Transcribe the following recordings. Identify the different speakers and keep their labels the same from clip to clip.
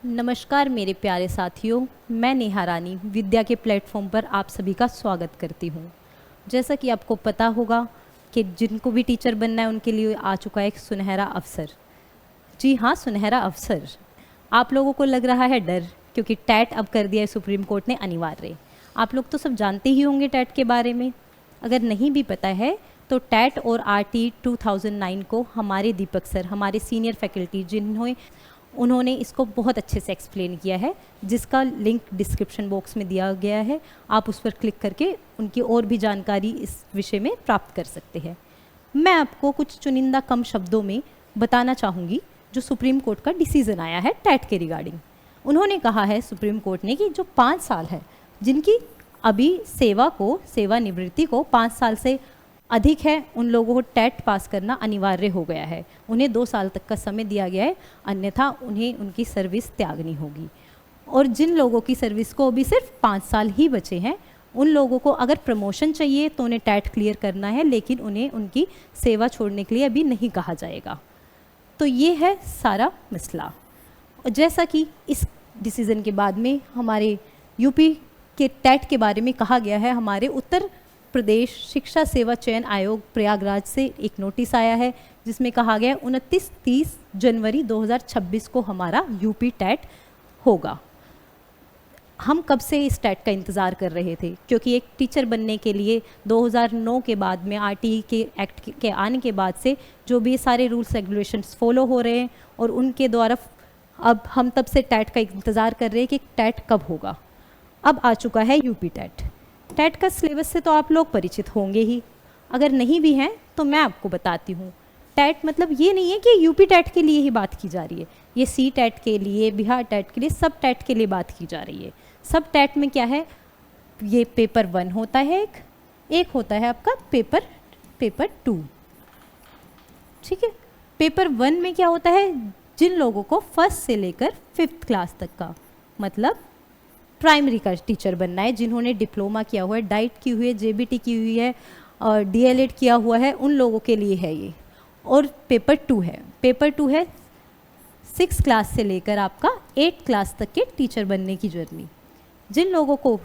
Speaker 1: नमस्कार मेरे प्यारे साथियों, मैं नेहा रानी विद्या के प्लेटफॉर्म पर आप सभी का स्वागत करती हूँ। जैसा कि आपको पता होगा कि जिनको भी टीचर बनना है उनके लिए आ चुका है एक सुनहरा अवसर। जी हाँ, सुनहरा अवसर। आप लोगों को लग रहा है डर, क्योंकि टैट अब कर दिया है सुप्रीम कोर्ट ने अनिवार्य। आप लोग तो सब जानते ही होंगे टैट के बारे में। अगर नहीं भी पता है तो टैट और आरटी 2009 को हमारे दीपक सर, हमारे सीनियर फैकल्टी उन्होंने इसको बहुत अच्छे से एक्सप्लेन किया है, जिसका लिंक डिस्क्रिप्शन बॉक्स में दिया गया है। आप उस पर क्लिक करके उनकी और भी जानकारी इस विषय में प्राप्त कर सकते हैं। मैं आपको कुछ चुनिंदा कम शब्दों में बताना चाहूँगी जो सुप्रीम कोर्ट का डिसीज़न आया है टैट के रिगार्डिंग। उन्होंने कहा है सुप्रीम कोर्ट ने कि जो 5 साल है, जिनकी अभी सेवानिवृत्ति को 5 साल से अधिक है, उन लोगों को टैट पास करना अनिवार्य हो गया है। उन्हें 2 साल तक का समय दिया गया है, अन्यथा उन्हें उनकी सर्विस त्यागनी होगी। और जिन लोगों की सर्विस को अभी सिर्फ 5 साल ही बचे हैं, उन लोगों को अगर प्रमोशन चाहिए तो उन्हें टैट क्लियर करना है, लेकिन उन्हें उनकी सेवा छोड़ने के लिए अभी नहीं कहा जाएगा। तो ये है सारा मसला। और जैसा कि इस डिसीज़न के बाद में हमारे यूपी के टैट के बारे में कहा गया है, हमारे उत्तर प्रदेश शिक्षा सेवा चयन आयोग प्रयागराज से एक नोटिस आया है, जिसमें कहा गया 29-30 जनवरी 2026 को हमारा यूपी टैट होगा। हम कब से इस टैट का इंतज़ार कर रहे थे, क्योंकि एक टीचर बनने के लिए 2009 के बाद में आरटीई के एक्ट के आने के बाद से जो भी सारे रूल्स रेगुलेशंस फॉलो हो रहे हैं, और उनके द्वारा अब हम तब से टैट का इंतज़ार कर रहे हैं कि टैट कब होगा। अब आ चुका है यूपी टैट। टैट का सिलेबस से तो आप लोग परिचित होंगे ही, अगर नहीं भी हैं तो मैं आपको बताती हूँ। टैट मतलब ये नहीं है कि यूपी टैट के लिए ही बात की जा रही है, ये सी टैट के लिए, बिहार टैट के लिए, सब टैट के लिए बात की जा रही है। सब टैट में क्या है, ये पेपर 1 होता है, एक होता है आपका पेपर 2। ठीक है, पेपर 1 में क्या होता है, जिन लोगों को 1st से लेकर 5th क्लास तक का, मतलब प्राइमरी का टीचर बनना है, जिन्होंने डिप्लोमा किया हुआ है, डाइट की हुई है, जेबीटी की हुई है और डीएलएड किया हुआ है, उन लोगों के लिए है ये। और पेपर 2 है, पेपर 2 है 6 क्लास से लेकर आपका 8 क्लास तक के टीचर बनने की जर्नी। जिन लोगों को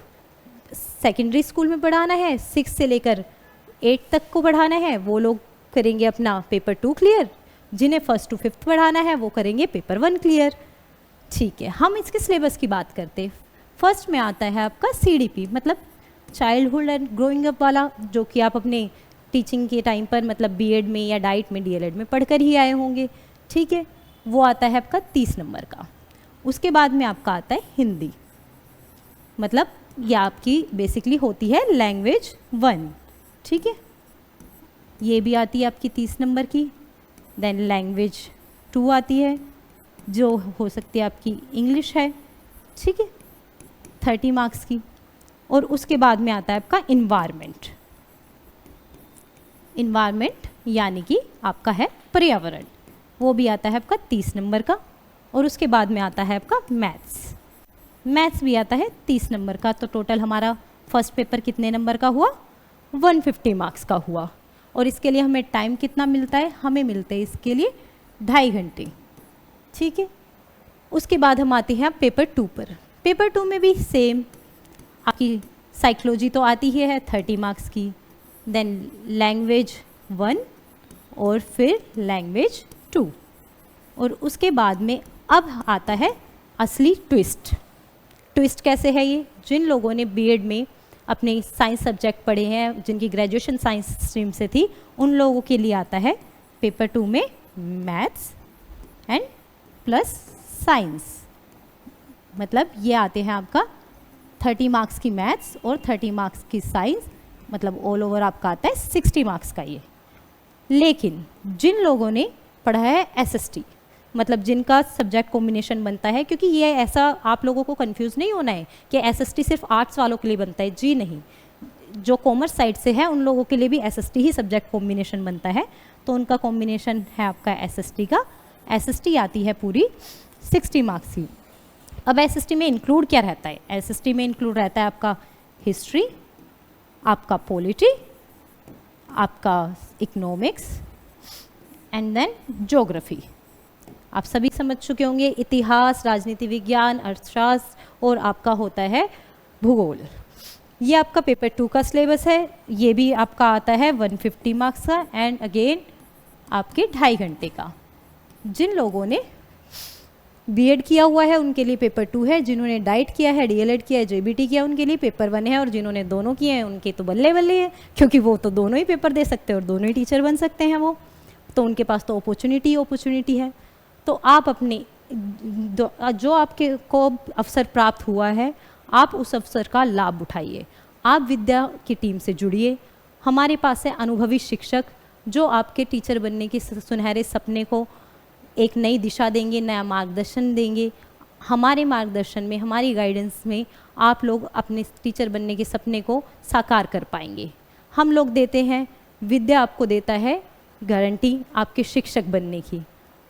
Speaker 1: सेकेंडरी स्कूल में पढ़ाना है, 6 से लेकर 8 तक को पढ़ाना है, वो लोग करेंगे अपना पेपर 2 क्लियर। जिन्हें 1st to 5th पढ़ाना है वो करेंगे पेपर 1 क्लियर। ठीक है, हम इसके सिलेबस की बात करते हैं। फर्स्ट में आता है आपका सीडीपी, मतलब चाइल्डहुड एंड ग्रोइंग अप वाला, जो कि आप अपने टीचिंग के टाइम पर मतलब बीएड में या डाइट में, डीएलएड में पढ़कर ही आए होंगे। ठीक है, वो आता है आपका 30 नंबर का। उसके बाद में आपका आता है हिंदी, मतलब ये आपकी बेसिकली होती है लैंग्वेज 1। ठीक है, ये भी आती है आपकी 30 नंबर की। देन लैंग्वेज 2 आती है, जो हो सकती है आपकी इंग्लिश है। ठीक है, 30 मार्क्स की। और उसके बाद में आता है आपका इन्वायरमेंट यानी कि आपका है पर्यावरण, वो भी आता है आपका 30 नंबर का। और उसके बाद में आता है आपका मैथ्स भी आता है 30 नंबर का। तो टोटल हमारा फर्स्ट पेपर कितने नंबर का हुआ, 150 मार्क्स का हुआ। और इसके लिए हमें टाइम कितना मिलता है, हमें मिलते हैं इसके लिए 2.5 घंटे। ठीक है, उसके बाद हम आते हैं पेपर 2 पर। पेपर 2 में भी सेम आपकी साइकोलॉजी तो आती ही है 30 मार्क्स की, देन लैंग्वेज 1 और फिर लैंग्वेज 2। और उसके बाद में अब आता है असली ट्विस्ट कैसे है ये, जिन लोगों ने बीएड में अपने साइंस सब्जेक्ट पढ़े हैं, जिनकी ग्रेजुएशन साइंस स्ट्रीम से थी, उन लोगों के लिए आता है पेपर 2 में मैथ्स एंड प्लस साइंस। मतलब ये आते हैं आपका 30 मार्क्स की मैथ्स और 30 मार्क्स की साइंस, मतलब ऑल ओवर आपका आता है 60 मार्क्स का ये। लेकिन जिन लोगों ने पढ़ा है एसएसटी, मतलब जिनका सब्जेक्ट कॉम्बिनेशन बनता है, क्योंकि ये ऐसा आप लोगों को कंफ्यूज नहीं होना है कि एसएसटी सिर्फ आर्ट्स वालों के लिए बनता है, जी नहीं। जो कॉमर्स साइड से है उन लोगों के लिए भी एसएसटी ही सब्जेक्ट कॉम्बिनेशन बनता है। तो उनका कॉम्बिनेशन है आपका एसएसटी का। एसएसटी आती है पूरी 60 मार्क्स की। अब एसएसटी में इंक्लूड क्या रहता है, एसएसटी में इंक्लूड रहता है आपका हिस्ट्री, आपका पॉलिटी, आपका इकोनॉमिक्स एंड देन ज्योग्राफी। आप सभी समझ चुके होंगे, इतिहास, राजनीति विज्ञान, अर्थशास्त्र और आपका होता है भूगोल। ये आपका पेपर 2 का सिलेबस है। ये भी आपका आता है 150 मार्क्स का एंड अगेन आपके 2.5 घंटे का। जिन लोगों ने बीएड किया हुआ है उनके लिए पेपर 2 है, जिन्होंने डाइट किया है, डीएलएड किया है, जेबीटी किया उनके लिए पेपर 1 है, और जिन्होंने दोनों किए हैं उनके तो बल्ले बल्ले है, क्योंकि वो तो दोनों ही पेपर दे सकते हैं और दोनों ही टीचर बन सकते हैं वो, तो उनके पास तो अपॉर्चुनिटी है। तो आप अपने जो आपके को अवसर प्राप्त हुआ है, आप उस अवसर का लाभ उठाइए। आप विद्या की टीम से जुड़िए। हमारे पास है अनुभवी शिक्षक जो आपके टीचर बनने के सुनहरे सपने को एक नई दिशा देंगे, नया मार्गदर्शन देंगे। हमारे मार्गदर्शन में, हमारी गाइडेंस में आप लोग अपने टीचर बनने के सपने को साकार कर पाएंगे। हम लोग देते हैं, विद्या आपको देता है गारंटी आपके शिक्षक बनने की।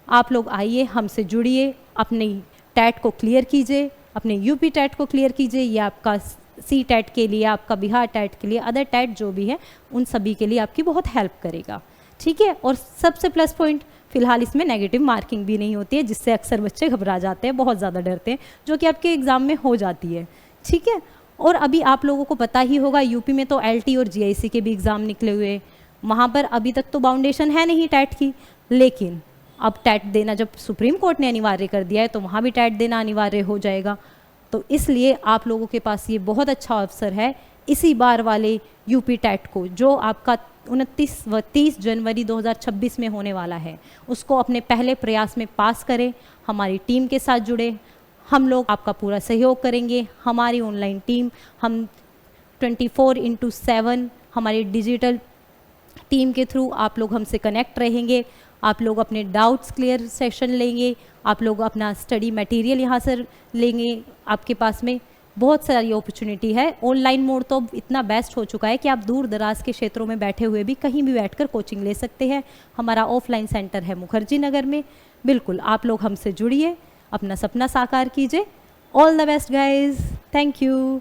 Speaker 1: आप लोग आइए, हमसे जुड़िए, अपनी टैट को क्लियर कीजिए, अपने यूपी टैट को क्लियर कीजिए। ये आपका सी टैट के लिए, आपका बिहार टैट के लिए, अदर टैट जो भी है उन सभी के लिए आपकी बहुत हेल्प करेगा, ठीक है। और सबसे प्लस पॉइंट, फिलहाल इसमें नेगेटिव मार्किंग भी नहीं होती है, जिससे अक्सर बच्चे घबरा जाते हैं, बहुत ज़्यादा डरते हैं, जो कि आपके एग्ज़ाम में हो जाती है, ठीक है। और अभी आप लोगों को पता ही होगा, यूपी में तो एलटी और जीआईसी के भी एग्ज़ाम निकले हुए। वहाँ पर अभी तक तो बाउंडेशन है नहीं टैट की, लेकिन अब टैट देना जब सुप्रीम कोर्ट ने अनिवार्य कर दिया है तो वहाँ भी टैट देना अनिवार्य हो जाएगा। तो इसलिए आप लोगों के पास ये बहुत अच्छा अवसर है इसी बार वाले यूपी टैट को, जो आपका 29 व 30 जनवरी 2026 में होने वाला है, उसको अपने पहले प्रयास में पास करें। हमारी टीम के साथ जुड़े, हम लोग आपका पूरा सहयोग करेंगे। हमारी ऑनलाइन टीम, हम 24/7 हमारी डिजिटल टीम के थ्रू आप लोग हमसे कनेक्ट रहेंगे। आप लोग अपने डाउट्स क्लियर सेशन लेंगे, आप लोग अपना स्टडी मटेरियल यहाँ से लेंगे। आपके पास में बहुत सारी अपॉर्चुनिटी है। ऑनलाइन मोड तो इतना बेस्ट हो चुका है कि आप दूर दराज के क्षेत्रों में बैठे हुए भी कहीं भी बैठकर कोचिंग ले सकते हैं। हमारा ऑफलाइन सेंटर है मुखर्जी नगर में। बिल्कुल आप लोग हमसे जुड़िए, अपना सपना साकार कीजिए। All the best guys, thank you.